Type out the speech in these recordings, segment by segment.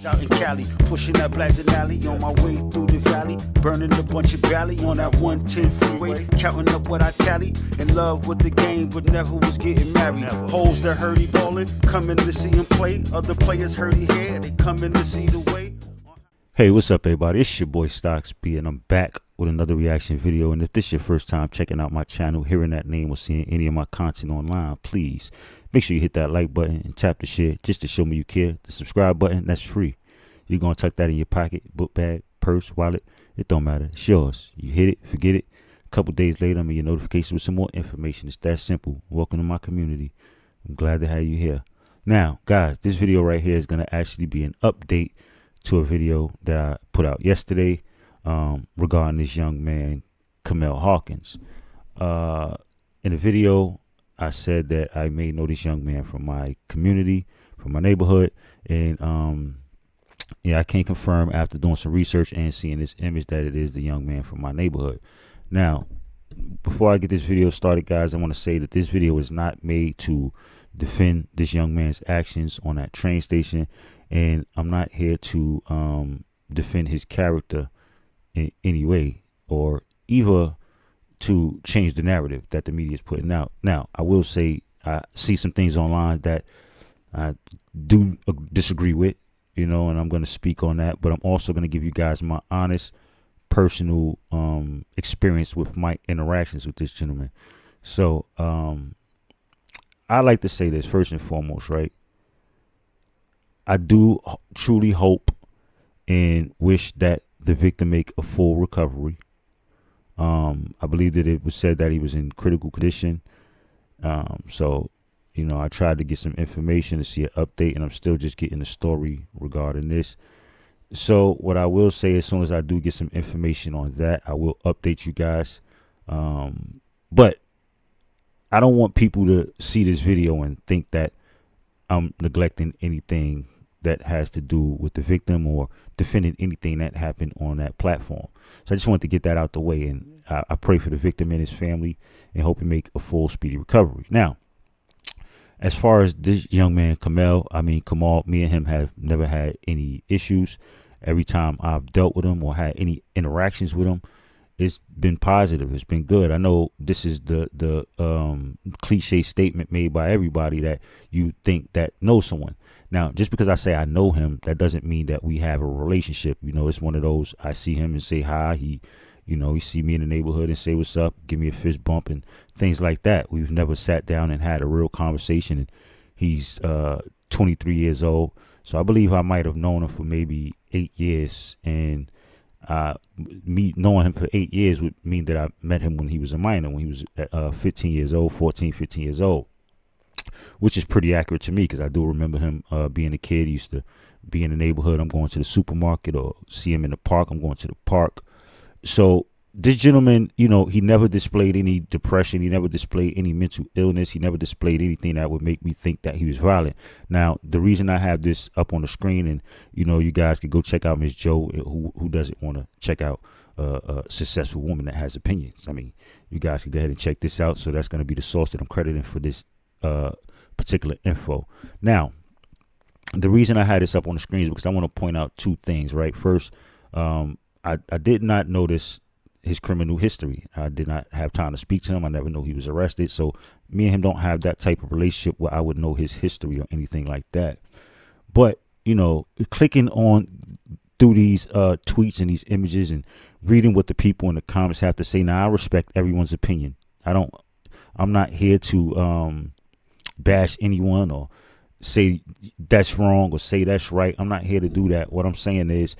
Out in Cali, pushing that black Denali on my way through the valley, burning a bunch of Valley on that 110 freeway, counting up what I tally. In love with the game, but never was getting married. Hoes that heard he ballin', coming to see him play. Other players heard he had, they coming to see the way. Hey, what's up, everybody? It's your boy Stocks B, and I'm back with another reaction video. And if this is your first time checking out my channel, hearing that name or seeing any of my content online, please make sure you hit that like button and tap the share just to show me you care. The subscribe button, that's free. You're going to tuck that in your pocket, book bag, purse, wallet. It don't matter. It's yours. You hit it, forget it. A couple days later, I'm in your notification with some more information. It's that simple. Welcome to my community. I'm glad to have you here. Now, guys, this video right here is going to actually be an update to a video that I put out yesterday regarding this young man, Kamal Hawkins. In the video, I said that I may know this young man from my community, from my neighborhood, and yeah, I can't confirm after doing some research and seeing this image that it is the young man from my neighborhood. Now, before I get this video started, guys, I want to say that this video is not made to defend this young man's actions on that train station, and I'm not here to defend his character in any way or either to change the narrative that the media is putting out. Now, I will say I see some things online that I do disagree with, you know, and I'm going to speak on that, but I'm also going to give you guys my honest personal experience with my interactions with this gentleman. So I like to say this first and foremost, right? I do truly hope and wish that the victim make a full recovery. I believe that it was said that he was in critical condition. So, you know, I tried to get some information to see an update, and I'm still just getting a story regarding this. So what I will say, as soon as I do get some information on that, I will update you guys. But I don't want people to see this video and think that I'm neglecting anything that has to do with the victim or defending anything that happened on that platform. So I just wanted to get that out the way, and I pray for the victim and his family and hope he make a full, speedy recovery. Now, as far as this young man, Kamal, me and him have never had any issues. Every time I've dealt with him or had any interactions with him, it's been positive. It's been good. I know this is the cliche statement made by everybody that you think that know someone. Now, just because I say I know him, that doesn't mean that we have a relationship. You know, it's one of those, I see him and say hi. He see me in the neighborhood and say what's up, give me a fist bump and things like that. We've never sat down and had a real conversation. And he's 23 years old. So I believe I might have known him for maybe 8 years. And me knowing him for 8 years would mean that I met him when he was a minor, when he was 15 years old, 14, 15 years old, which is pretty accurate to me because I do remember him being a kid. He used to be in the neighborhood. I'm going to the supermarket or see him in the park. I'm going to the park. So this gentleman, you know, he never displayed any depression. He never displayed any mental illness. He never displayed anything that would make me think that he was violent. Now, the reason I have this up on the screen, and, you know, you guys can go check out Miss Joe, who doesn't want to check out a successful woman that has opinions. I mean, you guys can go ahead and check this out. So that's going to be the source that I'm crediting for this particular info. Now, the reason I had this up on the screen is because I want to point out two things, right? First, I did not notice his criminal history. I did not have time to speak to him. I never knew he was arrested. So me and him don't have that type of relationship where I would know his history or anything like that. But, you know, clicking on through these tweets and these images and reading what the people in the comments have to say. Now, I respect everyone's opinion. I'm not here to bash anyone or say that's wrong or say that's right. I'm not here to do that. What I'm saying is,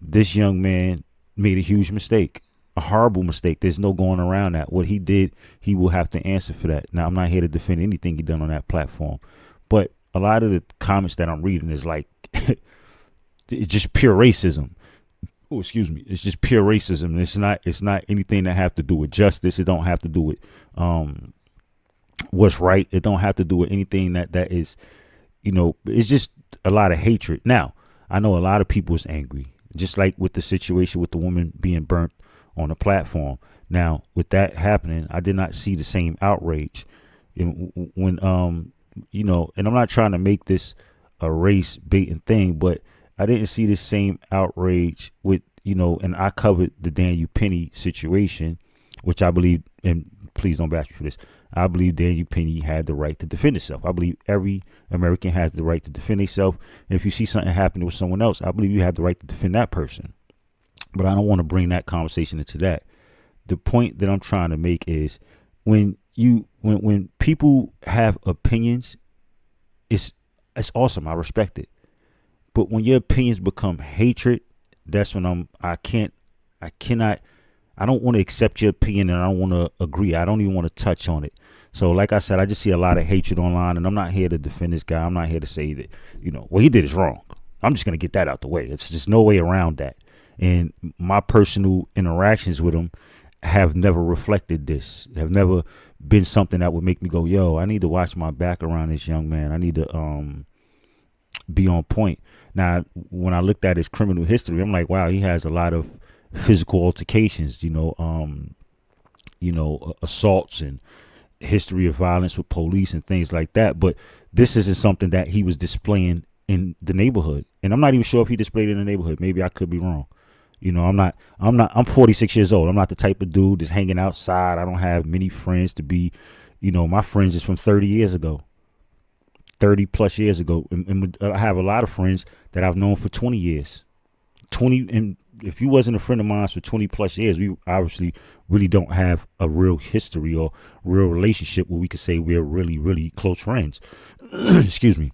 this young man made a huge mistake, a horrible mistake. There's no going around that. What he did, he will have to answer for that. Now, I'm not here to defend anything he done on that platform, but a lot of the comments that I'm reading is like, it's just pure racism. Oh, excuse me. It's just pure racism. It's not anything that have to do with justice. It don't have to do with what's right. It don't have to do with anything that is, you know, it's just a lot of hatred. Now, I know a lot of people is angry. Just like with the situation with the woman being burnt on the platform. Now, with that happening, I did not see the same outrage when, you know, and I'm not trying to make this a race baiting thing, but I didn't see the same outrage with, and I covered the Daniel Penny situation, which I believe, and please don't bash me for this, I believe Daniel Penny had the right to defend himself. I believe every American has the right to defend himself. And if you see something happening with someone else, I believe you have the right to defend that person. But I don't want to bring that conversation into that. The point that I'm trying to make is when people have opinions, it's awesome. I respect it. But when your opinions become hatred, that's when I don't want to accept your opinion, and I don't want to agree. I don't even want to touch on it. So like I said, I just see a lot of hatred online, and I'm not here to defend this guy. I'm not here to say that, what he did is wrong. I'm just going to get that out the way. It's just no way around that. And my personal interactions with him have never reflected this, have never been something that would make me go, yo, I need to watch my back around this young man. I need to be on point. Now, when I looked at his criminal history, I'm like, wow, he has a lot of physical altercations, assaults and history of violence with police and things like that. But this isn't something that he was displaying in the neighborhood. And I'm not even sure if he displayed it in the neighborhood. Maybe I could be wrong. I'm 46 years old. I'm not the type of dude that's hanging outside. I don't have many friends to be, my friends is from 30 years ago, 30 plus years ago. And I have a lot of friends that I've known for 20 years, and if you wasn't a friend of mine for 20 plus years, we obviously really don't have a real history or real relationship where we could say we're really, really close friends. Excuse me.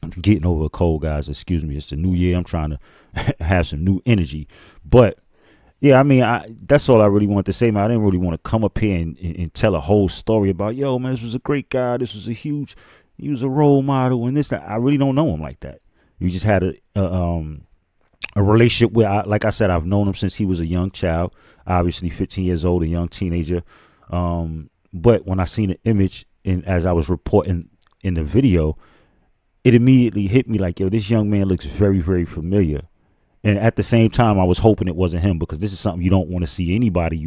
I'm getting over a cold, guys. Excuse me. It's the new year. I'm trying to have some new energy. But yeah, I mean, that's all I really wanted to say, man. I didn't really want to come up here and tell a whole story about, yo, man, this was a great guy. He was a role model and this, that. I really don't know him like that. We just had a relationship where, like I said, I've known him since he was a young child, obviously 15 years old, a young teenager. But when I seen the image and as I was reporting in the video, it immediately hit me like, yo, this young man looks very, very familiar. And at the same time, I was hoping it wasn't him, because this is something you don't want to see anybody,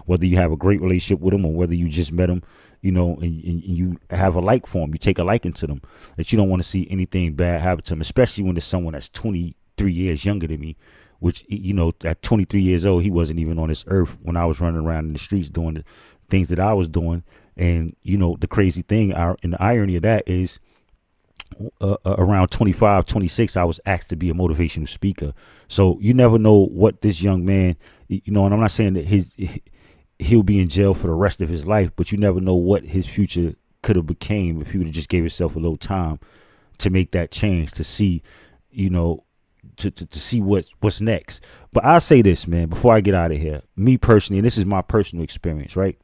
whether you have a great relationship with him or whether you just met him, and you have a like for him, you take a liking to them, that you don't want to see anything bad happen to him, especially when there's someone that's 23 years younger than me, which, at 23 years old, he wasn't even on this earth when I was running around in the streets doing the things that I was doing. And, the crazy thing and the irony of that is, around 25, 26, I was asked to be a motivational speaker. So you never know what this young man, and I'm not saying that he'll be in jail for the rest of his life, but you never know what his future could have became if he would have just gave himself a little time to make that change, to see, to see what's next. But I'll say this, man, before I get out of here, me personally, and this is my personal experience, right?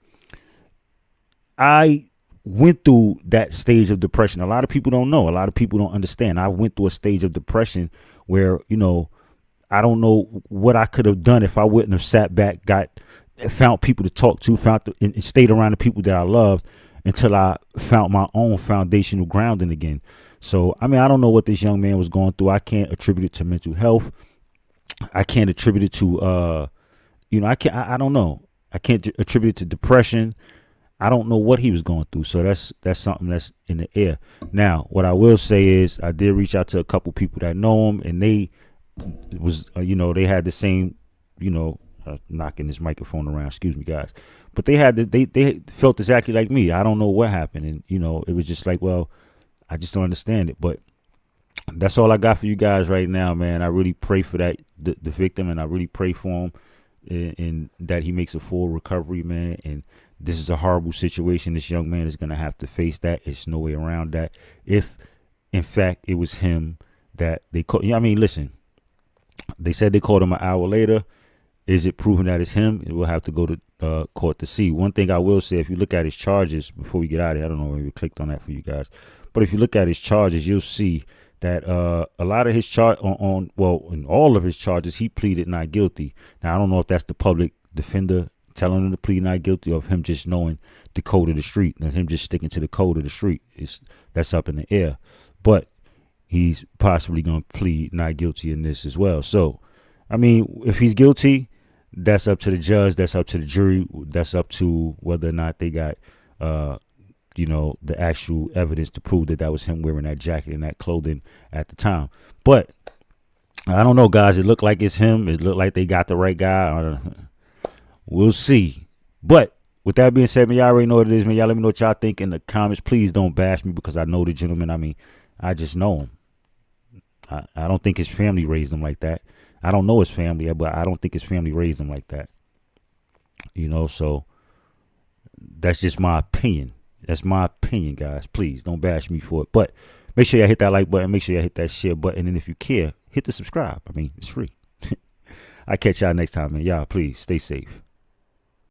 I went through that stage of depression. A lot of people don't know. A lot of people don't understand. I went through a stage of depression where, I don't know what I could have done if I wouldn't have sat back, found people to talk to, and stayed around the people that I loved until I found my own foundational grounding again. So, I mean, I don't know what this young man was going through. I can't attribute it to mental health. I can't attribute it to, I don't know. I can't attribute it to depression. I don't know what he was going through. So that's something that's in the air. Now, what I will say is I did reach out to a couple people that know him, and they was, they had the same, knocking this microphone around. Excuse me, guys. But they felt exactly like me. I don't know what happened. And, it was just like, well, I just don't understand it. But that's all I got for you guys right now, man. I really pray for the victim, and I really pray for him and that he makes a full recovery, man. And this is a horrible situation. This young man is going to have to face that. There's no way around that. If, in fact, it was him that they caught. I mean, listen, they said they caught him an hour later. Is it proven that it's him? We'll have to go to court to see. One thing I will say, if you look at his charges, before we get out of here, I don't know if we clicked on that for you guys, but if you look at his charges, you'll see that a lot of his in all of his charges, he pleaded not guilty. Now, I don't know if that's the public defender telling him to plead not guilty, or of him just knowing the code of the street and him just sticking to the code of the street. That's up in the air. But he's possibly going to plead not guilty in this as well. So, I mean, if he's guilty, that's up to the judge. That's up to the jury. That's up to whether or not they got you know, the actual evidence to prove that that was him wearing that jacket and that clothing at the time. But I don't know, guys. It looked like it's him. It looked like they got the right guy. We'll see. But with that being said, man, y'all already know what it is, man. Y'all let me know what y'all think in the comments. Please don't bash me because I know the gentleman. I mean, I just know him. I don't think his family raised him like that. I don't know his family, but I don't think his family raised him like that. You know, so that's just my opinion. That's my opinion, guys. Please don't bash me for it. But make sure y'all hit that like button. Make sure y'all hit that share button. And if you care, hit the subscribe. I mean, it's free. I catch y'all next time, man. Y'all, please stay safe.